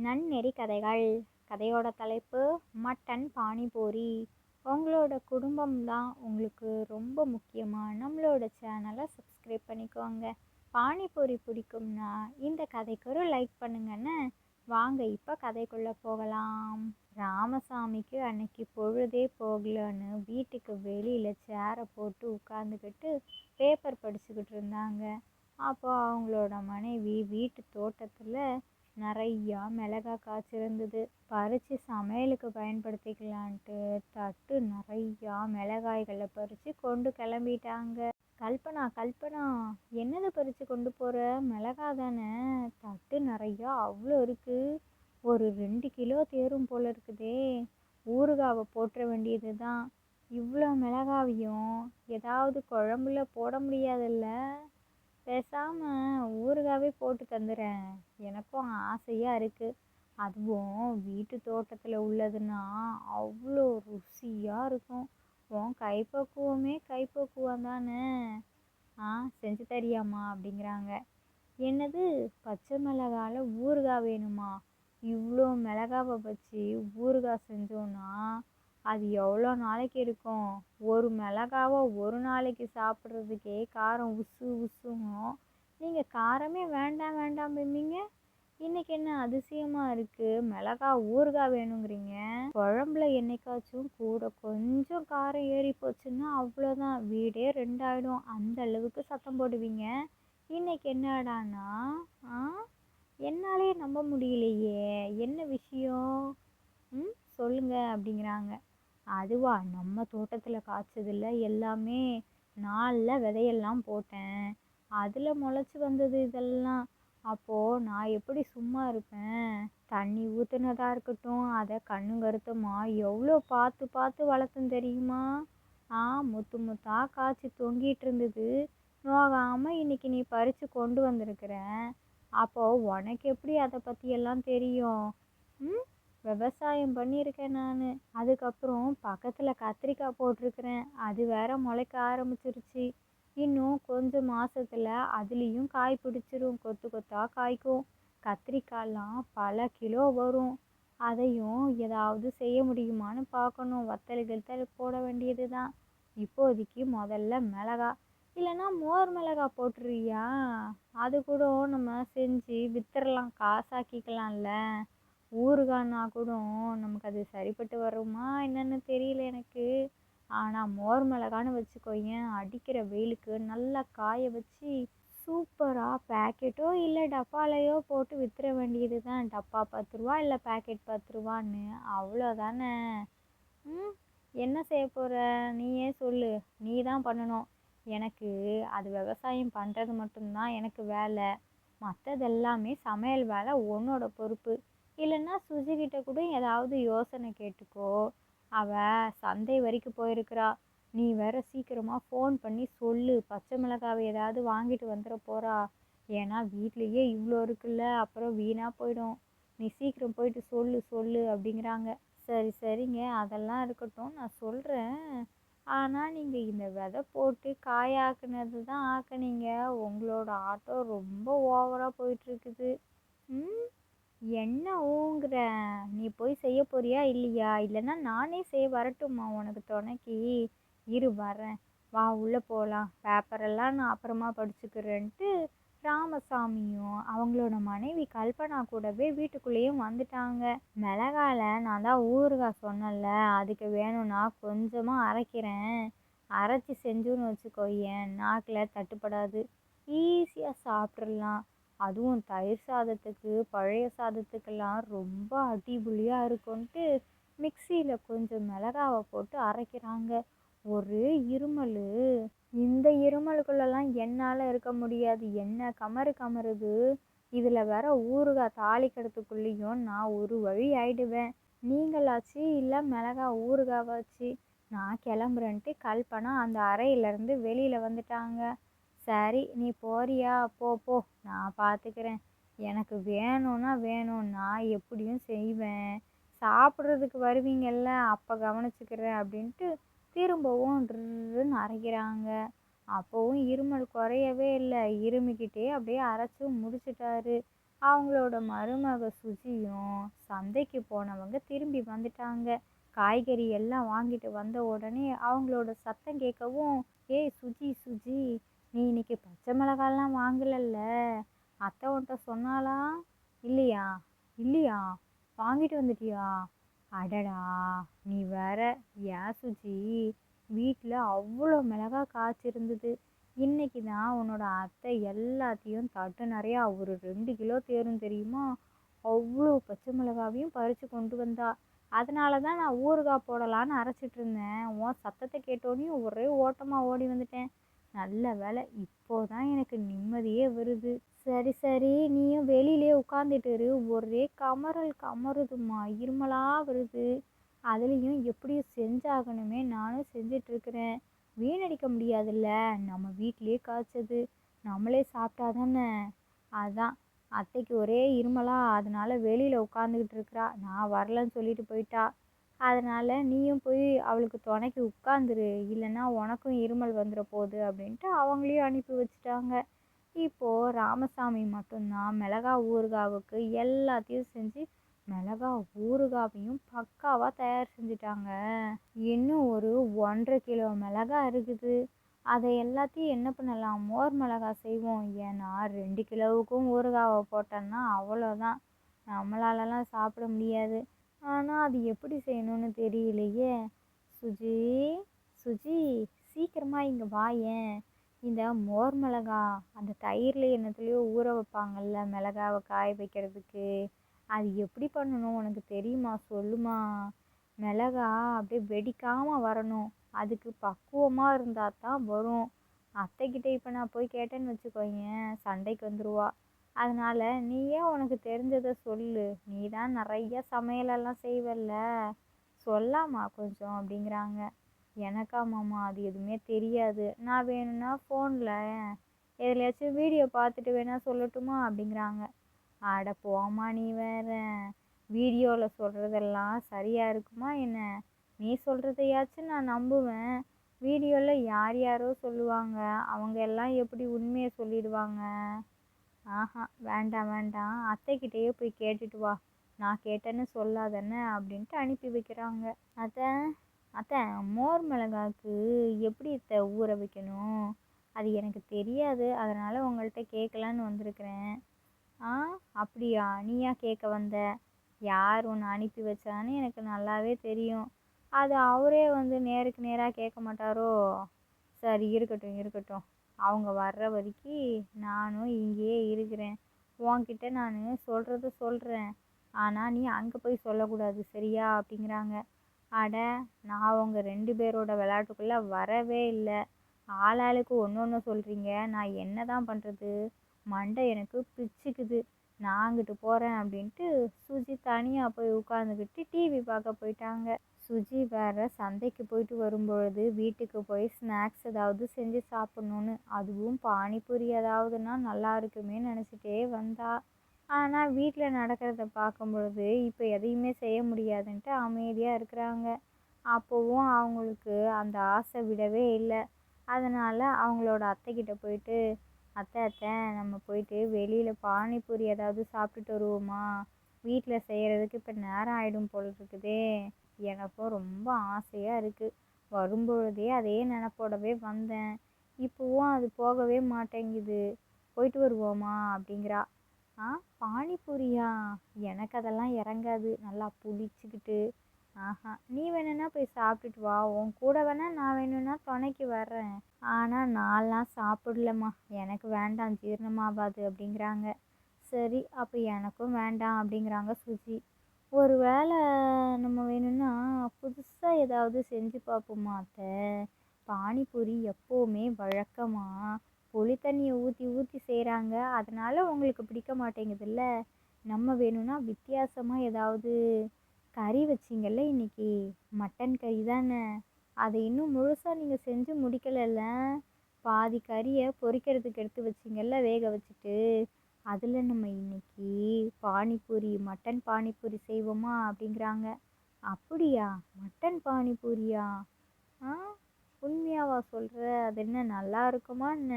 நன்னெறி கதைகள். கதையோட தலைப்பு மட்டன் பானிபூரி. உங்களோட குடும்பம் தான் உங்களுக்கு ரொம்ப முக்கியமாக நம்மளோட சேனலை சப்ஸ்கிரைப் பண்ணிக்கோங்க. பானிபூரி பிடிக்கும்னா இந்த கதைக்கு ஒரு லைக் பண்ணுங்கன்னு. வாங்க இப்போ கதைக்குள்ளே போகலாம். ராமசாமிக்கு அன்னைக்கு பொழுதே போகலன்னு வீட்டுக்கு வெளியில் சேரை போட்டு உட்காந்துக்கிட்டு பேப்பர் படிச்சுக்கிட்டு இருந்தாங்க. அப்போ அவங்களோட மனைவி வீட்டு தோட்டத்தில் நிறையா மிளகாய் காய்ச்சிருந்தது. பறித்து சமையலுக்கு பயன்படுத்திக்கலான்ட்டு தட்டு நிறையா மிளகாய்களை பறித்து கொண்டு கிளம்பிட்டாங்க. கல்பனா கல்பனா என்னது பறித்து கொண்டு போகிற? மிளகாய் தானே. தட்டு நிறையா அவ்வளோ இருக்குது. ஒரு 2 கிலோ தேரும் போல இருக்குதே. ஊறுகாவை போட்டுற வேண்டியது தான். இவ்வளோ மிளகாவையும் ஏதாவது குழம்புல போட முடியாதுல்ல? பேசாமல் ஊறுகாவே போட்டு தந்துடுறேன். எனக்கும் ஆசையாக இருக்குது. அதுவும் வீட்டு தோட்டத்தில் உள்ளதுன்னா அவ்வளோ ருசியாக இருக்கும். உன் கைப்பக்குவமே கைப்பக்குவம் தானே. செஞ்சு தரியாம்மா அப்படிங்கிறாங்க. என்னது, பச்சை மிளகாவில் ஊறுகாய் வேணுமா? இவ்வளோ மிளகாவை வச்சு ஊறுகாய் செஞ்சோன்னா அது எவ்வளோ நாளைக்கு இருக்கும்? ஒரு மிளகாவை ஒரு நாளைக்கு சாப்பிட்றதுக்கே காரம் உசு உசுங்கும். நீங்கள் காரமே வேண்டாம் வேண்டாம் பிம்பிங்க. இன்னைக்கு என்ன அதிசயமாக இருக்குது, மிளகாய் ஊறுகாய் வேணுங்கிறீங்க? குழம்புல என்னைக்காச்சும் கூட கொஞ்சம் காரம் ஏறி போச்சுன்னா அவ்வளோதான், வீடே ரெண்டாயிடும். அந்த அளவுக்கு சத்தம் போடுவீங்க. இன்னைக்கு என்னடானா என்னாலே நம்ப முடியலையே. என்ன விஷயம்? சொல்லுங்க அப்படிங்கிறாங்க. அதுவா, நம்ம தோட்டத்தில் காய்ச்சதில்ல எல்லாமே. நாளில் விதையெல்லாம் போட்டேன், அதில் முளைச்சி வந்தது இதெல்லாம். அப்போது நான் எப்படி சும்மா இருப்பேன்? தண்ணி ஊற்றுனதாக இருக்கட்டும், அதை கண்ணுங்கருத்துமா எவ்வளோ பார்த்து பார்த்து வளர்த்துன்னு தெரியுமா? முத்து முத்தாக காய்ச்சி தொங்கிட்டு இருந்தது. நோகாமல் இன்னைக்கு நீ பறித்து கொண்டு வந்திருக்கிற. அப்போது உனக்கு எப்படி அதை பற்றியெல்லாம் தெரியும்? விவசாயம் பண்ணியிருக்கேன் நான். அதுக்கப்புறம் பக்கத்தில் கத்திரிக்காய் போட்டிருக்கிறேன். அது வேற முளைக்க ஆரம்பிச்சிருச்சு. இன்னும் கொஞ்சம் மாதத்தில் அதுலேயும் காய் பிடிச்சிரும். கொத்து கொத்தாக காய்க்கும். கத்திரிக்காயெல்லாம் பல கிலோ வரும். அதையும் ஏதாவது செய்ய முடியுமான்னு பார்க்கணும். வத்தல் போட வேண்டியது தான். இப்போதைக்கு முதல்ல மிளகாய், இல்லைன்னா மோர் மிளகாய் போட்டுறியா? அது கூட நம்ம செஞ்சு வித்துடலாம், காசாக்கிக்கலாம்ல. ஊறுகாய்னா கூட நமக்கு அது சரிப்பட்டு வருமா என்னன்னு தெரியல எனக்கு. ஆனால் மோர் மிளகான்னு வச்சுக்கோயேன், அடிக்கிற வெயிலுக்கு நல்லா காய வச்சு சூப்பராக பேக்கெட்டோ இல்லை டப்பாலையோ போட்டு வித்துற வேண்டியது தான். டப்பா 10 ரூபா, இல்லை பேக்கெட் 10 ரூபான்னு. அவ்வளோதானே. என்ன செய்ய போகிற நீயே சொல்லு. நீ தான் பண்ணணும். எனக்கு அது விவசாயம் பண்ணுறது மட்டும்தான் எனக்கு வேலை. மற்றதெல்லாமே சமையல் வேலை உன்னோட பொறுப்பு. இல்லைன்னா சுஜிக்கிட்ட கூட ஏதாவது யோசனை கேட்டுக்கோ. அவள் சந்தை வரைக்கும் போயிருக்கிறா. நீ வேற சீக்கிரமாக ஃபோன் பண்ணி சொல்லு, பச்சை மிளகாவை ஏதாவது வாங்கிட்டு வந்துட போகிறா. ஏன்னா வீட்லேயே இவ்வளோ இருக்குல்ல, அப்புறம் வீணாக போயிடும். நீ சீக்கிரம் போயிட்டு சொல்லு அப்படிங்கிறாங்க. சரி சரிங்க, அதெல்லாம் இருக்கட்டும், நான் சொல்கிறேன். ஆனால் நீங்கள் இந்த விதை போட்டு காயாக்குனது தான் ஆக்குனீங்க. உங்களோட ஆட்டோ ரொம்ப ஓவராக போயிட்டுருக்குது. என்ன ஊங்குற? நீ போய் செய்ய போறியா இல்லையா? இல்லைன்னா நானே செய்ய வரட்டுமா உனக்கு துணைக்கி? இரு வரேன், வா உள்ளே போகலாம். பேப்பரெல்லாம் நான் அப்புறமா படிச்சுக்கிறேன்ட்டு ராமசாமியும் அவங்களோட மனைவி கல்பனா கூடவே வீட்டுக்குள்ளேயும் வந்துட்டாங்க. மிளகால நான் தான் ஊறுகாய் சொன்னல, அதுக்கு வேணும்னா கொஞ்சமாக அரைக்கிறேன். அரைச்சி செஞ்சுன்னு வச்சுக்கோயேன், நாக்கில் தட்டுப்படாது, ஈஸியாக சாப்பிட்றலாம். அதுவும் தயிர் சாதத்துக்கு பழைய சாதத்துக்கெல்லாம் ரொம்ப அடிபொலியாக இருக்கும்ன்ட்டு மிக்சியில் கொஞ்சம் மிளகாவை போட்டு அரைக்கிறாங்க. ஒரு இருமல். இந்த இருமலுக்குள்ளெல்லாம் என்னால் இருக்க முடியாது. என்ன கமருது. இதில் வேற ஊறுகாய் தாளிக்கிறதுக்குள்ளேயும் நான் ஒரு வழி ஆயிடுவேன். நீங்களாச்சு இல்லை மிளகாய் ஊறுகாவாச்சு. நான் கிளம்புறேன்ட்டு கல்பனா அந்த அறையிலேருந்து வெளியில் வந்துட்டாங்க. சரி, நீ போறியா? போ, நான் பார்த்துக்கிறேன். எனக்கு வேணும்னா வேணும், நான் எப்படியும் செய்வேன். சாப்பிட்றதுக்கு வருவீங்கள்ல, அப்போ கவனிச்சுக்கிறேன் அப்படின்ட்டு திரும்பவும் ட்ருன்னு அரைக்கிறாங்க. அப்போவும் இருமல் குறையவே இல்லை. இருமிக்கிட்டே அப்படியே அரைச்சி முடிச்சிட்டாரு. அவங்களோட மருமக சுஜியும் சந்தைக்கு போனவங்க திரும்பி வந்துட்டாங்க. காய்கறி எல்லாம் வாங்கிட்டு வந்த உடனே அவங்களோட சத்தம் கேட்கவும், ஏய் சுஜி சுஜி, நீ இன்னைக்கு பச்சை மிளகாலாம் வாங்கலல்ல? அத்தை உன்கிட்ட சொன்னாலா? இல்லையா? இல்லையா? வாங்கிட்டு வந்துட்டியா? அடடா, நீ வேற. ஏன் சுஜி, வீட்டில் அவ்வளோ மிளகா காய்ச்சிருந்தது. இன்னைக்கு தான் உன்னோட அத்தை எல்லாத்தையும் தட்டு நிறையா ஒரு 2 கிலோ தேரும் தெரியுமா? அவ்வளோ பச்சை மிளகாவையும் பறித்து கொண்டு வந்தா. அதனால தான் நான் ஊறுகாய் போடலான்னு அரைச்சிட்டு இருந்தேன். உன் சத்தத்தை கேட்டோன்னே ஒரே ஓட்டமாக ஓடி வந்துட்டேன். நல்ல வேலை, இப்போதான் எனக்கு நிம்மதியே வருது. சரி சரி, நீயும் வெளியிலே உட்காந்துட்டு இரு. ஒரே கமறல் கமருதுமா, இருமலாக வருது. அதுலேயும் எப்படியும் செஞ்சாகணுமே, நானும் செஞ்சிட்ருக்கிறேன். வீணடிக்க முடியாதுல்ல, நம்ம வீட்டிலே காய்ச்சது, நம்மளே சாப்பிட்டா தானே. அதான் அத்தைக்கு ஒரே இருமலா, அதனால வெளியில் உட்காந்துக்கிட்டு இருக்கிறா. நான் வரலன்னு சொல்லிட்டு போயிட்டா. அதனால் நீயும் போய் அவளுக்கு துணைக்கு உட்காந்துரு, இல்லைன்னா உனக்கும் இருமல் வந்துட போகுது அப்படின்ட்டு அவங்களையும் அனுப்பி வச்சுட்டாங்க. இப்போது ராமசாமி மட்டும்தான் மிளகா ஊறுகாவுக்கு எல்லாத்தையும் செஞ்சு மிளகா ஊறுகாவையும் பக்காவாக தயார் செஞ்சுட்டாங்க. இன்னும் ஒரு 1.5 கிலோ மிளகா இருக்குது. அதை எல்லாத்தையும் என்ன பண்ணலாம், மோர் மிளகா செய்வோம். ஏன்னா 2 கிலோவுக்கும் ஊறுகாவை போட்டோன்னா அவ்வளோதான், நம்மளாலலாம் சாப்பிட முடியாது. ஆனால் அது எப்படி செய்யணும்னு தெரியலையே. சுஜி சுஜி, சீக்கிரமாக இங்கே வாயேன். இந்த மோர் மிளகா அந்த தயிரில் என்னத்துலேயோ ஊற வைப்பாங்கள்ல மிளகாவை காய வைக்கிறதுக்கு, அது எப்படி பண்ணணும் உனக்கு தெரியுமா? சொல்லுமா. மிளகா அப்படியே வெடிக்காமல் வரணும், அதுக்கு பக்குவமாக இருந்தால் தான் வரும். அத்தைக்கிட்ட இப்போ நான் போய் கேட்டேன்னு வச்சுக்கோயேன், சண்டைக்கு வந்துடுவா. அதனால் நீயே உனக்கு தெரிஞ்சதை சொல்லு, நீ தான் நிறைய சமையலெல்லாம் செய்வல்ல, சொல்லாமா கொஞ்சம் அப்படிங்கிறாங்க. எனக்காமாம்மா அது எதுவுமே தெரியாது, நான் வேணும்னா ஃபோனில் எதுலையாச்சும் வீடியோ பார்த்துட்டு வேணால் சொல்லட்டுமா அப்படிங்கிறாங்க. அட போம்மா, நீ வேற. வீடியோவில் சொல்கிறதெல்லாம் சரியாக இருக்குமா என்ன? நீ சொல்கிறதையாச்சும் நான் நம்புவேன். வீடியோவில் யார் யாரோ சொல்லுவாங்க, அவங்க எல்லாம் எப்படி உண்மையை சொல்லிடுவாங்க? ஆஹா, வேண்டாம் வேண்டாம், அத்தைக்கிட்டேயே போய் கேட்டுட்டு வா, நான் கேட்டேன்னு சொல்லாதன்னு அப்படின்ட்டு அனுப்பி வைக்கிறாங்க. அத்தை அத்தை, மோர் மிளகாக்கு எப்படி இத்தை ஊற வைக்கணும்? அது எனக்கு தெரியாது, அதனால் உங்கள்கிட்ட கேட்கலான்னு வந்திருக்கிறேன். ஆ, அப்படியா? நீயா கேட்க வந்த? யார் உன்னை அனுப்பி வச்சான்னு எனக்கு நல்லாவே தெரியும். அது அவரே வந்து நேருக்கு நேராக கேட்க மாட்டாரோ? சரி, இருக்கட்டும் இருக்கட்டும், அவங்க வர்ற வரைக்கும் நானும் இங்கேயே இருக்கிறேன். உன்கிட்ட நான் சொல்கிறத சொல்கிறேன், ஆனால் நீ அங்கே போய் சொல்லக்கூடாது, சரியா அப்படிங்கிறாங்க. அட, நான் உங்கள் 2 பேரோட விளையாட்டுக்குள்ளே வரவே இல்லை. ஆளாளுக்கு ஒன்று ஒன்று சொல்கிறீங்க, நான் என்ன தான் பண்ணுறது? மண்டை எனக்கு பிச்சுக்குது. நான் அங்கிட்டு போகிறேன் அப்படின்ட்டு சுஜி தனியாக போய் உட்காந்துக்கிட்டு டிவி பார்க்க போயிட்டாங்க. சுஜி வேற சந்தைக்கு போயிட்டு வரும்பொழுது வீட்டுக்கு போய் ஸ்நாக்ஸ் ஏதாவது செஞ்சு சாப்பிட்ணுன்னு, அதுவும் பானிபூரி ஏதாவதுன்னா நல்லா இருக்குமே நினச்சிட்டே வந்தா. ஆனால் வீட்டில் நடக்கிறத பார்க்கும் பொழுது இப்போ எதையுமே செய்ய முடியாதுன்ட்டு அமைதியாக இருக்கிறாங்க. அப்போவும் அவங்களுக்கு அந்த ஆசை விடவே இல்லை. அதனால் அவங்களோட அத்தைக்கிட்ட போயிட்டு, அத்தை அத்தை, நம்ம போயிட்டு வெளியில் பானிபூரி ஏதாவது சாப்பிட்டுட்டு வருவோமா? வீட்டில் செய்கிறதுக்கு இப்போ நேரம் ஆகிடும் போல் இருக்குதே. எனக்கும் ரொம்ப ஆசையாக இருக்குது. வரும்பொழுதே அதே நினப்போடவே வந்தேன், இப்போவும் அது போகவே மாட்டேங்குது. போயிட்டு வருவோமா அப்படிங்கிறா. ஆ, பானிபூரியா? எனக்கு அதெல்லாம் இறங்காது, நல்லா புளிச்சுக்கிட்டு. ஆஹா, நீ வேணும்னா போய் சாப்பிட்டுட்டு வா, உன் கூட வேணா நான் வேணும்னா துணைக்கு வர்றேன். ஆனால் நான்லாம் சாப்பிடலம்மா, எனக்கு வேண்டாம், ஜீரணமாகாது அப்படிங்கிறாங்க. சரி, அப்போ எனக்கும் வேண்டாம் அப்படிங்கிறாங்க சுஜி. ஒரு வேளை நம்ம வேணும்னா புதுசாக ஏதாவது செஞ்சு பார்ப்போமா அத்தை? பானிபூரி எப்போவுமே வழக்கமாக புளி தண்ணியை ஊற்றி ஊற்றி செய்கிறாங்க, அதனால் உங்களுக்கு பிடிக்க மாட்டேங்குதுல்ல. நம்ம வேணும்னா வித்தியாசமாக ஏதாவது, கறி வச்சிங்கல்ல இன்னைக்கு, மட்டன் கறி தானே, அதை இன்னும் முழுசாக நீங்கள் செஞ்சு முடிக்கலைல்ல. பாதி கறியை பொரிக்கிறதுக்கு எடுத்து வச்சிங்கல்ல வேக வச்சுட்டு, அதில் நம்ம இன்னைக்கு பானிபூரி, மட்டன் பானிபூரி செய்வோமா அப்படிங்கிறாங்க. அப்படியா? மட்டன் பானிபூரியா? ஆ, உண்மையாவா சொல்கிற? அது என்ன நல்லா இருக்குமா என்ன?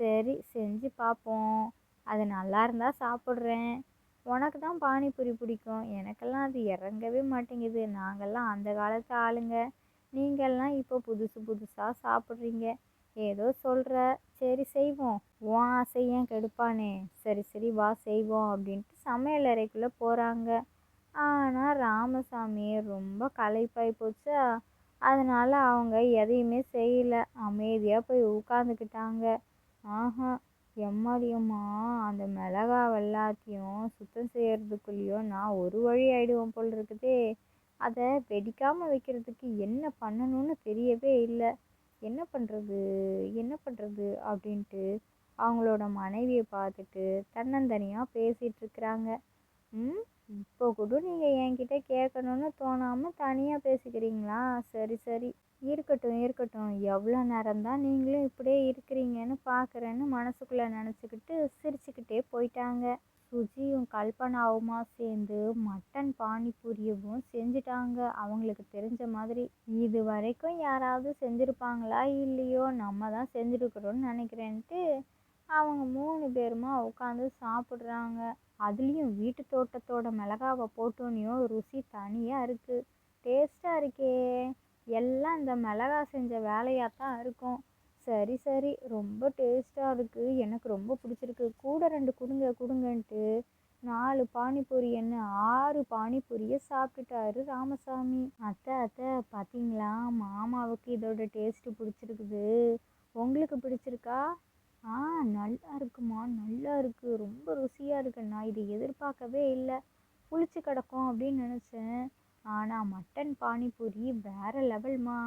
சரி, செஞ்சு பார்ப்போம். அது நல்லா இருந்தால் சாப்பிட்றேன். உனக்கு தான் பானிபூரி பிடிக்கும். எனக்கெல்லாம் அது இறங்கவே மாட்டேங்குது. நாங்கள்லாம் அந்த காலத்து ஆளுங்க. நீங்கள்லாம் இப்போ புதுசு புதுசாக சாப்பிட்றீங்க. ஏதோ சொல்கிற. சரி செய்வோம். உன் ஆசை ஏன் கெடுப்பானே. சரி சரி வா செய்வோம் அப்படின்ட்டு சமையல் அறைக்குள்ளே போகிறாங்க. ஆனால் ராமசாமி ரொம்ப களைப்பாகி போச்சா, அதனால் அவங்க எதையுமே செய்யலை. அமைதியாக போய் உட்காந்துக்கிட்டாங்க. ஆஹா, எம்மாடியம்மா, அந்த மிளகாவை எல்லாத்தையும் சுத்தம் செய்யறதுக்குள்ளேயும் நான் ஒரு வழி ஆயிடுவேன் போல் இருக்குதே. அதை வெடிக்காமல் வைக்கிறதுக்கு என்ன பண்ணணும்னு தெரியவே இல்லை. என்ன பண்ணுறது என்ன பண்ணுறது அப்படின்ட்டு அவங்களோட மனைவியை பார்த்துட்டு தன்னந்தனியாக பேசிகிட்டு இருக்கிறாங்க. ம் இப்போ கூட நீங்கள் என்கிட்ட கேட்கணும்னு தோணாமல் தனியாக பேசிக்கிறீங்களா? சரி சரி, இருக்கட்டும் இருக்கட்டும். எவ்வளோ நேரம்தான் நீங்களும் இப்படியே இருக்கிறீங்கன்னு பார்க்குறேன்னு மனசுக்குள்ளே நினச்சிக்கிட்டு சிரிச்சுக்கிட்டே போயிட்டாங்க. சுஜியும் கல்பனாவுமா சேர்ந்து மட்டன் பானிபூரியவும் செஞ்சுட்டாங்க அவங்களுக்கு தெரிஞ்ச மாதிரி. இது வரைக்கும் யாராவது செஞ்சுருப்பாங்களா இல்லையோ, நம்ம தான் செஞ்சுருக்குறோன்னு நினைக்கிறேன்ட்டு அவங்க 3 பேருமா உட்காந்து சாப்பிட்றாங்க. அதுலேயும் வீட்டு தோட்டத்தோட மிளகாவை போட்டோன்னையும் ருசி தனியாக இருக்குது. டேஸ்ட்டாக இருக்கே. எல்லாம் இந்த மிளகா செஞ்ச வேலையாக தான் இருக்கும். சரி சரி, ரொம்ப டேஸ்ட்டாக இருக்குது. எனக்கு ரொம்ப பிடிச்சிருக்கு. கூட 2 கொடுங்க கொடுங்கன்ட்டு 4 பானிபூரி என்ன 6 பானிபூரியை சாப்பிட்டுட்டாரு ராமசாமி. அத்தை அத்தை பார்த்தீங்களா, மாமாவுக்கு இதோட டேஸ்ட்டு பிடிச்சிருக்குது. உங்களுக்கு பிடிச்சிருக்கா? ஆ, நல்லா இருக்குமா, நல்லா இருக்குது. ரொம்ப ருசியாக இருக்குது. நான் இதை எதிர்பார்க்கவே இல்லை. புளிச்சு கிடக்கும் அப்படின்னு நினச்சேன். ஆனால் மட்டன் பானிபூரி வேறு லெவல்மா.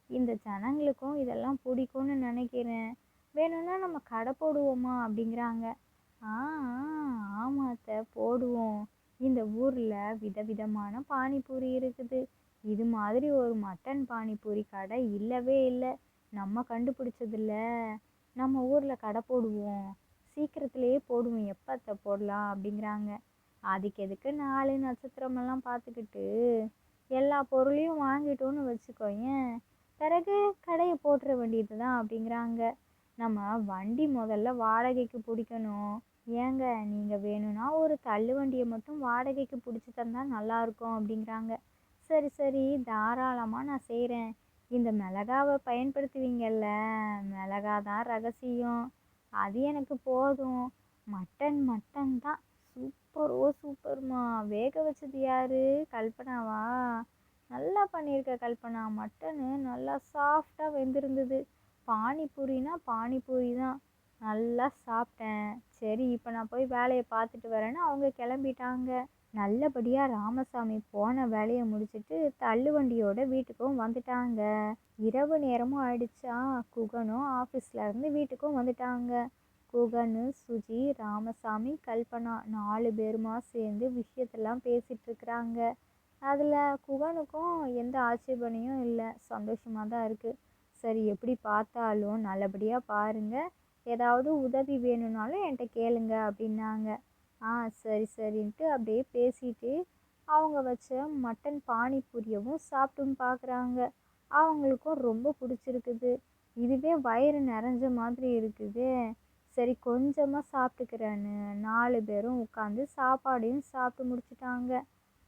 இந்த ஜனங்களுக்கும் இதெல்லாம் பிடிக்கும்னு நினைக்கிறேன். வேணும்னா நம்ம கடை போடுவோமா அப்படிங்கிறாங்க. ஆ ஆமாம் அத்தை, போடுவோம். இந்த ஊரில் விதவிதமான பானிபூரி இருக்குது. இது மாதிரி ஒரு மட்டன் பானிபூரி கடை இல்லவே இல்லை. நம்ம கண்டுபிடிச்சதில்ல. நம்ம ஊரில் கடை போடுவோம். சீக்கிரத்துலேயே போடுவோம். எப்போ அத்தை போடலாம் அப்படிங்கிறாங்க. அதுக்கு எதுக்கு 4 நட்சத்திரமெல்லாம் பார்த்துக்கிட்டு எல்லா பொருளையும் வாங்கிட்டோன்னு வச்சுக்கோயேன், பிறகு கடையை போட்டுற வேண்டியது தான் அப்படிங்கிறாங்க. நம்ம வண்டி முதல்ல வாடகைக்கு பிடிக்கணும். ஏங்க, நீங்கள் வேணும்னா ஒரு தள்ளு வண்டியை மட்டும் வாடகைக்கு பிடிச்சி தந்தால் நல்லாயிருக்கும் அப்படிங்கிறாங்க. சரி சரி, தாராளமாக நான் செய்கிறேன். இந்த மிளகாவை பயன்படுத்துவீங்கள்ல, மிளகா தான் ரகசியம். அது எனக்கு போதும். மட்டன் மட்டன் தான். சூப்பர், ஓ சூப்பர்மா. வேக வச்சது யாரு? கல்பனாவா? நல்லா பண்ணியிருக்க கல்பனா. மட்டனு நல்லா சாஃப்டாக வெந்திருந்தது. பானிபூரினா பானிபூரி தான். நல்லா சாப்பிட்டேன். சரி, இப்போ நான் போய் வேலையை பார்த்துட்டு வரேன்னு அவங்க கிளம்பிட்டாங்க. நல்லபடியாக ராமசாமி போன வேலையை முடிச்சுட்டு தள்ளுவண்டியோட வீட்டுக்கும் வந்துட்டாங்க. இரவு நேரமும் ஆயிடுச்சா, குகனும் ஆஃபீஸ்லேருந்து வீட்டுக்கும் வந்துட்டாங்க. குகனு, சுஜி, ராமசாமி, கல்பனா 4 பேருமா சேர்ந்து விஷயத்தெல்லாம் பேசிகிட்டு இருக்கிறாங்க. அதில் குகனுக்கும் எந்த ஆட்சேபனையும் இல்லை. சந்தோஷமாக தான் இருக்குது. சரி, எப்படி பார்த்தாலும் நல்லபடியாக பாருங்கள். ஏதாவது உதவி வேணும்னாலும் என்கிட்ட கேளுங்க அப்படின்னாங்க. ஆ, சரி சரின்ட்டு அப்படியே பேசிட்டு அவங்க வச்ச மட்டன் பானிபூரியவும் சாப்பிட்டும் பார்க்குறாங்க. அவங்களுக்கும் ரொம்ப பிடிச்சிருக்குது. இதுவே வயிறு நிறைஞ்ச மாதிரி இருக்குது. சரி, கொஞ்சமாக சாப்பிட்டுக்கிறேன்னு 4 பேரும் உட்காந்து சாப்பாடையும் சாப்பிட்டு முடிச்சிட்டாங்க.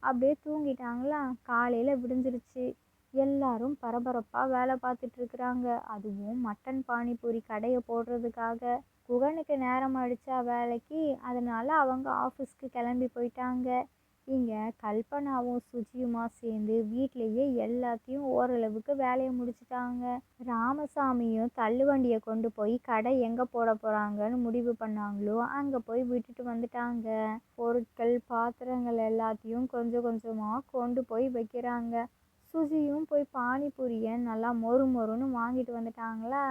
அப்படியே தூங்கிட்டாங்களா. காலையில் விடிஞ்சிருச்சு. எல்லாரும் பரபரப்பாக வேலை பார்த்துட்டு இருக்கிறாங்க. அதுவும் மட்டன் பானிபூரி கடையை போடுறதுக்காக. குகனுக்கு நேரம் ஆயிடுச்சா வேலைக்கு. அதனால அவங்க ஆஃபீஸ்க்கு கிளம்பி போயிட்டாங்க. இங்கே கல்பனாவும் சுஜியுமா சேர்ந்து வீட்லேயே எல்லாத்தையும் ஓரளவுக்கு வேலையை முடிச்சிட்டாங்க. ராமசாமியும் தள்ளுவண்டியை கொண்டு போய் கடை எங்கே போட போகிறாங்கன்னு முடிவு பண்ணாங்களோ அங்கே போய் விட்டுட்டு வந்துட்டாங்க. பொருட்கள் பாத்திரங்கள் எல்லாத்தையும் கொஞ்சம் கொஞ்சமாக கொண்டு போய் வைக்கிறாங்க. சுஜியும் போய் பானிபூரியை நல்லா மொறு மொறுன்னு வாங்கிட்டு வந்துட்டாங்களா.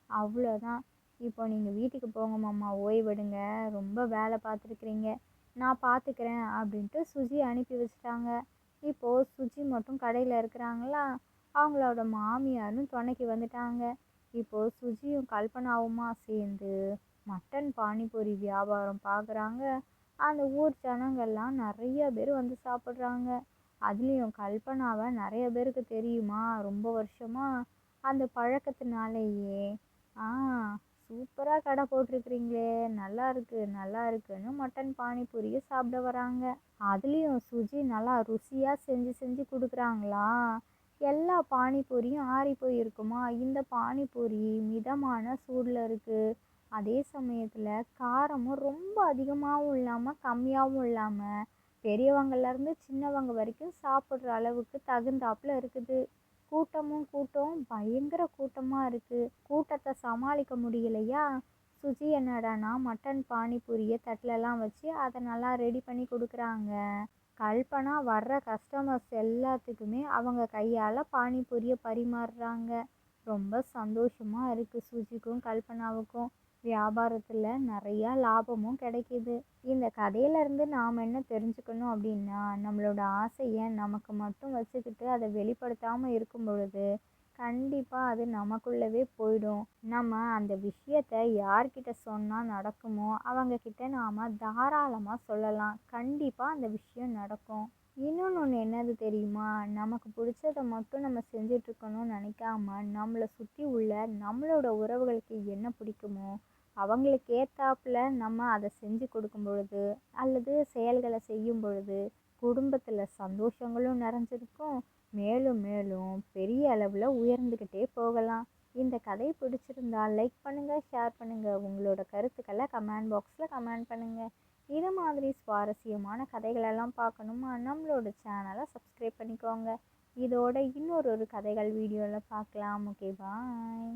அவ்வளோதான். இப்போ நீங்கள் வீட்டுக்கு போங்க மாமா, ஓய்வெடுங்க. ரொம்ப வேலை பார்த்துருக்குறீங்க, நான் பார்த்துக்கிறேன் அப்படின்ட்டு சுஜி அனுப்பி வச்சுட்டாங்க. இப்போது சுஜி மட்டும் கடையில் இருக்கிறாங்களா. அவங்களோட மாமியாரும் துணைக்கு வந்துட்டாங்க. இப்போது சுஜியும் கல்பனாவுமா சேர்ந்து மட்டன் பானிபூரி வியாபாரம் பார்க்குறாங்க. அந்த ஊர் ஜனங்கள்லாம் நிறைய பேர் வந்து சாப்பிட்றாங்க. அதுலேயும் கல்பனாவை நிறைய பேருக்கு தெரியுமா ரொம்ப வருஷமாக. அந்த பழக்கத்தினாலேயே ஆ சூப்பராக கடை போட்டிருக்கிறீங்களே, நல்லா இருக்கு நல்லா இருக்குன்னு மட்டன் பானிபூரியை சாப்பிட வராங்க. அதுலேயும் சுஜி நல்லா ருசியாக செஞ்சு செஞ்சு கொடுக்குறாங்களா. எல்லா பானிபூரியும் ஆறி போயிருக்குமா. இந்த பானிபூரி மிதமான சூடில் இருக்குது. அதே சமயத்தில் காரமும் ரொம்ப அதிகமாகவும் இல்லாமல் கம்மியாகவும் இல்லாமல் பெரியவங்கள்லேருந்து சின்னவங்க வரைக்கும் சாப்பிட்ற அளவுக்கு தகுந்தாப்புல இருக்குது. கூட்டமும் கூட்டம் பயங்கர கூட்டமாக இருக்குது. கூட்டத்தை சமாளிக்க முடியலையா, சுஜி என்னடானா மட்டன் பானிபூரியை தட்டிலலாம் வச்சு அதை நல்லா ரெடி பண்ணி கொடுக்குறாங்க. கல்பனா வர்ற கஸ்டமர்ஸ் எல்லாத்துக்குமே அவங்க கையால் பானிபூரியை பரிமாறுறாங்க. ரொம்ப சந்தோஷமாக இருக்குது சுஜிக்கும் கல்பனாவுக்கும். வியாபாரத்தில் நிறையா லாபமும் கிடைக்கிது. இந்த கதையிலேருந்து நாம் என்ன தெரிஞ்சுக்கணும் அப்படின்னா, நம்மளோட ஆசையை நமக்கு மட்டும் வச்சுக்கிட்டு அதை வெளிப்படுத்தாமல் இருக்கும் பொழுது கண்டிப்பாக அது நமக்குள்ளவே போயிடும். நம்ம அந்த விஷயத்தை யார்கிட்ட சொன்னால் நடக்குமோ அவங்கக்கிட்ட நாம் தாராளமாக சொல்லலாம். கண்டிப்பாக அந்த விஷயம் நடக்கும். இன்னொன்று என்னது தெரியுமா, நமக்கு பிடிச்சதை மட்டும் நம்ம செஞ்சிட்ருக்கணும்னு நினைக்காம நம்மளை சுற்றி உள்ள நம்மளோட உறவுகளுக்கு என்ன பிடிக்குமோ அவங்களுக்கு ஏற்றாப்புல நம்ம அதை செஞ்சு கொடுக்கும் பொழுது அல்லது செயல்களை செய்யும் பொழுது குடும்பத்தில் சந்தோஷங்களும் நிறைஞ்சிருக்கும். மேலும் மேலும் பெரிய அளவில் உயர்ந்துக்கிட்டே போகலாம். இந்த கதை பிடிச்சிருந்தா லைக் பண்ணுங்கள், ஷேர் பண்ணுங்கள். உங்களோட கருத்துக்களை கமெண்ட் பாக்ஸில் கமெண்ட் பண்ணுங்கள். இது மாதிரி சுவாரஸ்யமான கதைகளெல்லாம் பார்க்கணுமா நம்மளோட சேனலை சப்ஸ்கிரைப் பண்ணிக்கோங்க. இதோட இன்னொரு கதைகள் வீடியோவில் பார்க்கலாம். ஓகே, பாய்.